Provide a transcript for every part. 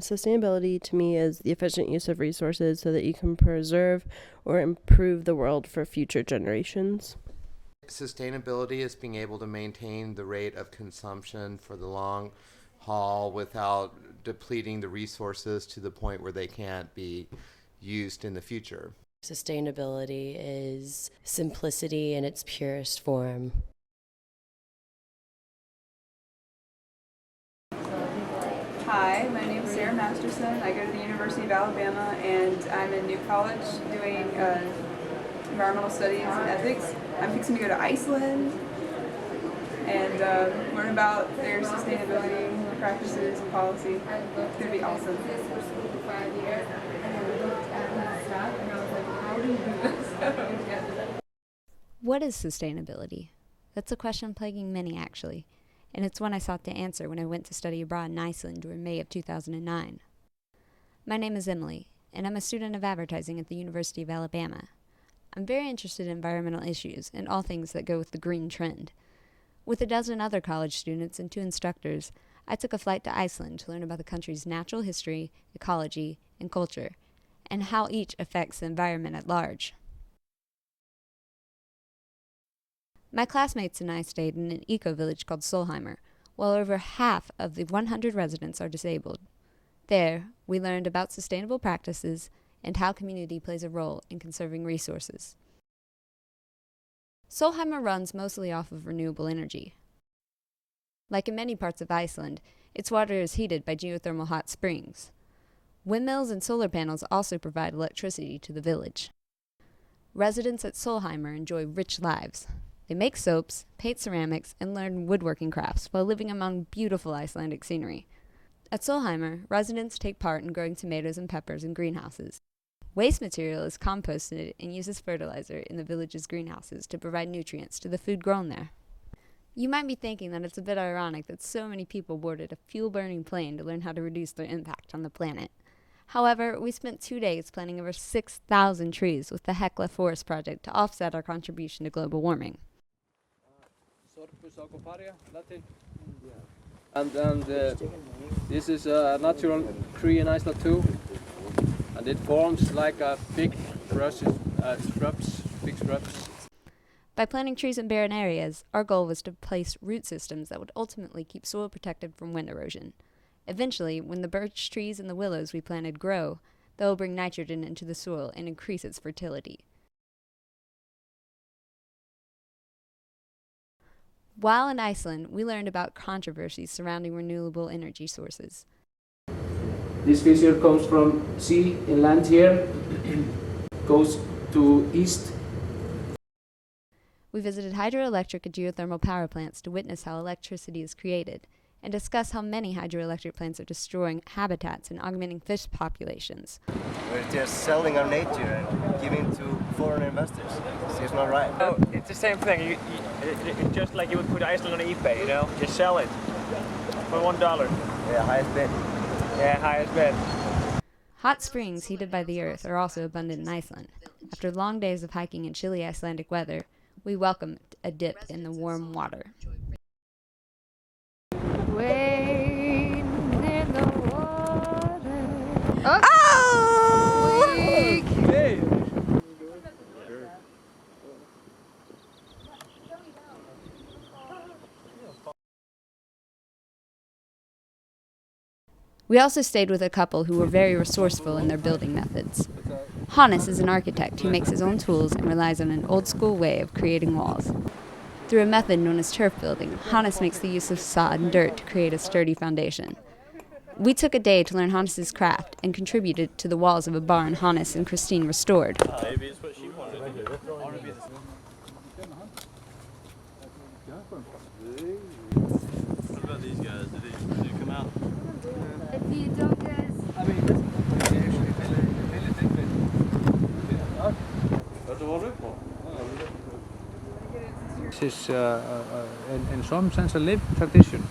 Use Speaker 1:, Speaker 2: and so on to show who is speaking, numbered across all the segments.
Speaker 1: Sustainability to me is the efficient use of resources so that you can preserve or improve the world for future generations.
Speaker 2: Sustainability is being able to maintain the rate of consumption for the long haul without depleting the resources to the point where they can't be used in the future.
Speaker 3: Sustainability is simplicity in its purest form.
Speaker 4: Hi, my name is Sarah Masterson. I go to the University of Alabama and I'm in New College doing environmental studies and ethics. I'm fixing to go to Iceland and learn about their sustainability practices and policy. It's going to be awesome.
Speaker 5: What is sustainability? That's a question plaguing many, actually, and it's one I sought to answer when I went to study abroad in Iceland during May of 2009. My name is Emily, and I'm a student of advertising at the University of Alabama. I'm very interested in environmental issues and all things that go with the green trend. With a dozen other college students and 2 instructors, I took a flight to Iceland to learn about the country's natural history, ecology, and culture, and how each affects the environment at large. My classmates and I stayed in an eco-village called Solheimar, while over half of the 100 residents are disabled. There, we learned about sustainable practices and how community plays a role in conserving resources. Solheimar runs mostly off of renewable energy. Like in many parts of Iceland, its water is heated by geothermal hot springs. Windmills and solar panels also provide electricity to the village. Residents at Solheimar enjoy rich lives. They make soaps, paint ceramics, and learn woodworking crafts while living among beautiful Icelandic scenery. At Solheimar, residents take part in growing tomatoes and peppers in greenhouses. Waste material is composted and used as fertilizer in the village's greenhouses to provide nutrients to the food grown there. You might be thinking that it's a bit ironic that so many people boarded a fuel-burning plane to learn how to reduce their impact on the planet. However, we spent 2 days planting over 6,000 trees with the Hekla Forest Project to offset our contribution to global warming.
Speaker 6: And this is a natural tree in Iceland too, and it forms like a big big shrubs.
Speaker 5: By planting trees in barren areas, our goal was to place root systems that would ultimately keep soil protected from wind erosion. Eventually, when the birch trees and the willows we planted grow, they will bring nitrogen into the soil and increase its fertility. While in Iceland, we learned about controversies surrounding renewable energy sources.
Speaker 7: This fissure comes from sea inland here, goes to east.
Speaker 5: We visited hydroelectric and geothermal power plants to witness how electricity is created, and discuss how many hydroelectric plants are destroying habitats and augmenting fish populations.
Speaker 8: We're just selling our nature and giving to foreign investors. Seems not right.
Speaker 9: Oh, it's the same thing. It's just like you would put Iceland on eBay, you know? Just sell it for $1.
Speaker 8: Yeah, highest bid.
Speaker 9: Yeah, highest bid.
Speaker 5: Hot springs heated by the earth are also abundant in Iceland. After long days of hiking in chilly Icelandic weather, we welcomed a dip in the warm water.
Speaker 10: Wade in the water.
Speaker 5: Oh!
Speaker 6: Hey.
Speaker 5: We also stayed with a couple who were very resourceful in their building methods. Hannes is an architect who makes his own tools and relies on an old-school way of creating walls. Through a method known as turf building, Hannes makes the use of sod and dirt to create a sturdy foundation. We took a day to learn Hannes' craft and contributed to the walls of a barn Hannes and Christine restored.
Speaker 11: What about these guys? Did they come out?
Speaker 10: If you don't guys...
Speaker 12: This is, in some sense, a lived tradition,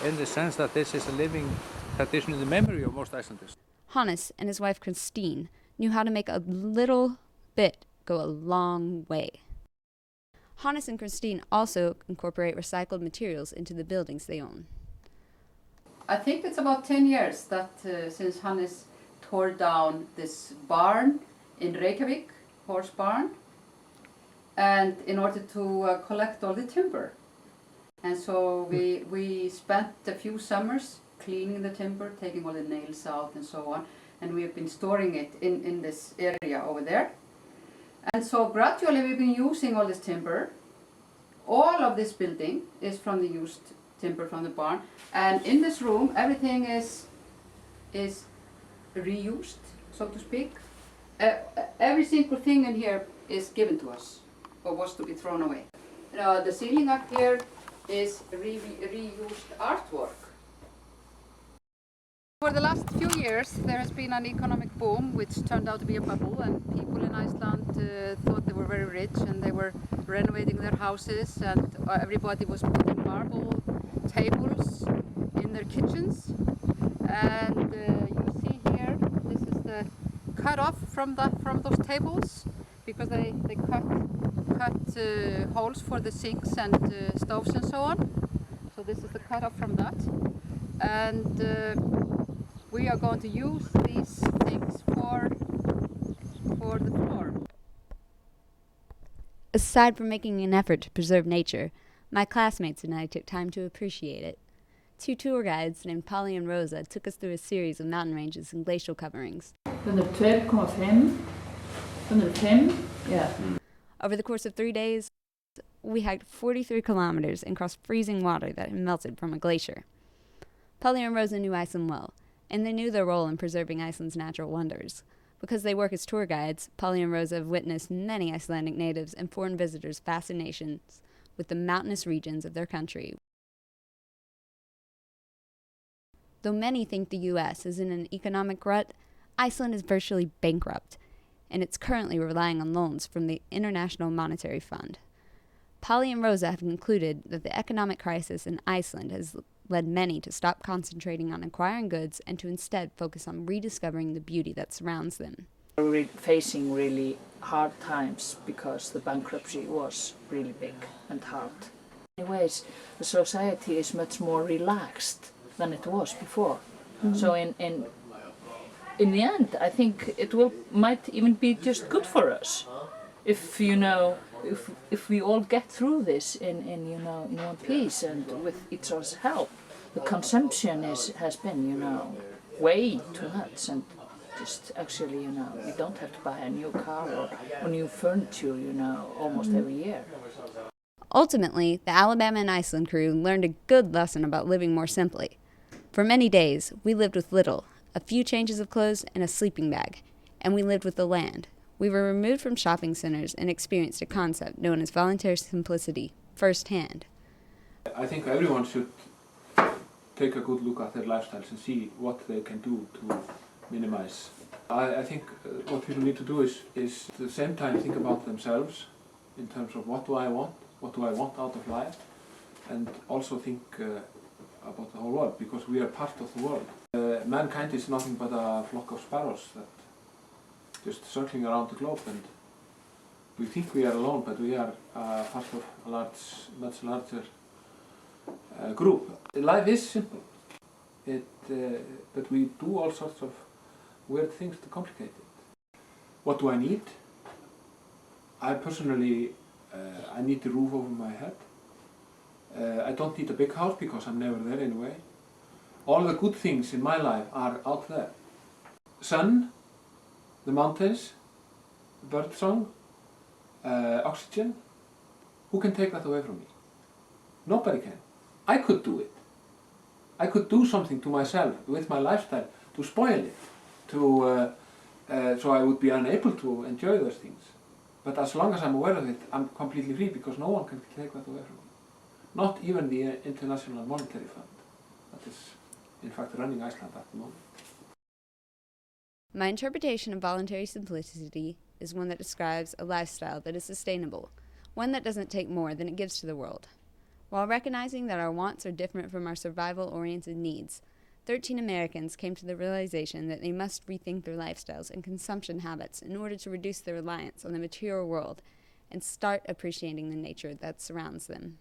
Speaker 12: in the sense that this is a living tradition in the memory of most Icelanders.
Speaker 5: Hannes and his wife Christine knew how to make a little bit go a long way. Hannes and Christine also incorporate recycled materials into the buildings they own.
Speaker 13: I think it's about 10 years that since Hannes tore down this barn in Reykjavik, horse barn, and in order to collect all the timber. And so we spent a few summers cleaning the timber, taking all the nails out and so on, and we have been storing it in this area over there. And so gradually we've been using all this timber. All of this building is from the used timber from the barn, and in this room everything is reused, so to speak. Every single thing in here is given to us or was to be thrown away. The ceiling up here is reused artwork. For the last few years there has been an economic boom which turned out to be a bubble, and people in Iceland thought they were very rich and they were renovating their houses, and everybody was putting marble tables in their kitchens. And you see here, this is the cut off from those tables, because they cut holes for the sinks and stoves and so on. So this is the cut off from that, and we are going to use these things for the floor.
Speaker 5: Aside from making an effort to preserve nature, my classmates and I took time to appreciate it. 2 tour guides named Polly and Rosa took us through a series of mountain ranges and glacial coverings.
Speaker 14: 102,5, yeah.
Speaker 5: Over the course of 3 days, we hiked 43 kilometers and crossed freezing water that had melted from a glacier. Polly and Rosa knew Iceland well, and they knew their role in preserving Iceland's natural wonders. Because they work as tour guides, Polly and Rosa have witnessed many Icelandic natives and foreign visitors' fascinations with the mountainous regions of their country. Though many think the U.S. is in an economic rut, Iceland is virtually bankrupt, and it's currently relying on loans from the International Monetary Fund. Polly and Rosa have concluded that the economic crisis in Iceland has led many to stop concentrating on acquiring goods and to instead focus on rediscovering the beauty that surrounds them.
Speaker 14: We're facing really hard times because the bankruptcy was really big and hard. In many ways, the society is much more relaxed than it was before. Mm-hmm. So in the end, I think it might even be just good for us if if we all get through this in one piece and with each other's help. The consumption has been way too much, and just actually we don't have to buy a new car or new furniture almost every year.
Speaker 5: Ultimately, the Alabama and Iceland crew learned a good lesson about living more simply. For many days, we lived with little, a few changes of clothes and a sleeping bag, and we lived with the land. We were removed from shopping centers and experienced a concept known as voluntary simplicity firsthand.
Speaker 12: I think everyone should take a good look at their lifestyles and see what they can do to minimize. I think what people need to do is at the same time think about themselves in terms of what do I want out of life, and also think about the whole world, because we are part of the world. Mankind is nothing but a flock of sparrows that just circling around the globe, and we think we are alone, but we are part of a much larger group. Life is simple, but we do all sorts of weird things to complicate it. What do I need? I personally, I need the roof over my head. I don't need a big house because I'm never there anyway. All the good things in my life are out there. Sun, the mountains, birdsong, oxygen. Who can take that away from me? Nobody can. I could do it. I could do something to myself with my lifestyle to spoil it, so I would be unable to enjoy those things. But as long as I'm aware of it, I'm completely free, because no one can take that away from me. Not even the International Monetary Fund, that is in fact running Iceland at the moment.
Speaker 5: My interpretation of voluntary simplicity is one that describes a lifestyle that is sustainable, one that doesn't take more than it gives to the world. While recognizing that our wants are different from our survival-oriented needs, 13 Americans came to the realization that they must rethink their lifestyles and consumption habits in order to reduce their reliance on the material world and start appreciating the nature that surrounds them.